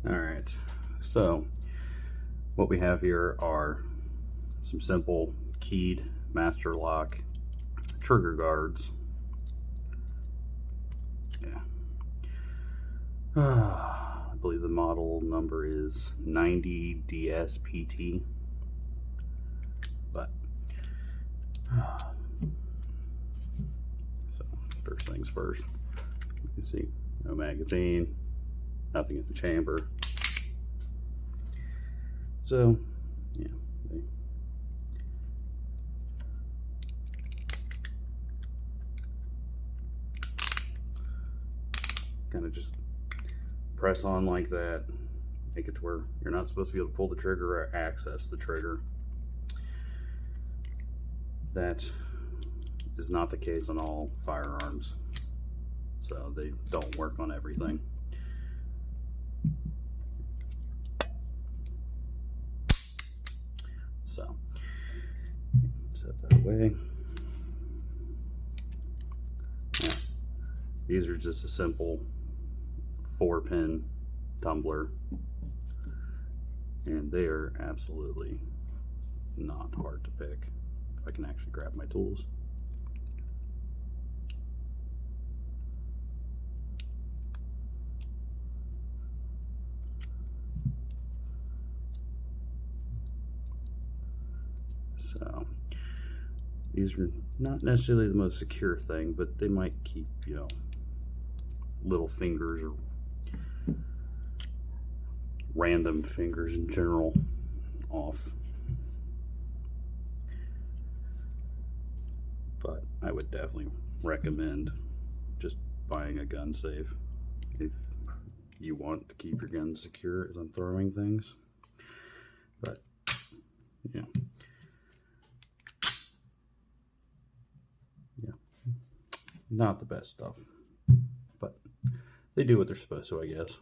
Alright, so what we have here are some simple keyed master lock trigger guards. Yeah. I believe the model number is 90DSPT. But so first things first, you can see no magazine, nothing in the chamber. So yeah, they kind of just press on like that, make it to where you're not supposed to be able to pull the trigger or access the trigger. That is not the case on all firearms, so they don't work on everything. So set that away. Now, these are just a simple 4-pin tumbler, and they are absolutely not hard to pick. If I can actually grab my tools. So these are not necessarily the most secure thing, but they might keep, you know, little fingers or random fingers in general off. But I would definitely recommend just buying a gun safe if you want to keep your gun secure as I'm throwing things. But yeah. Not the best stuff, but they do what they're supposed to, I guess.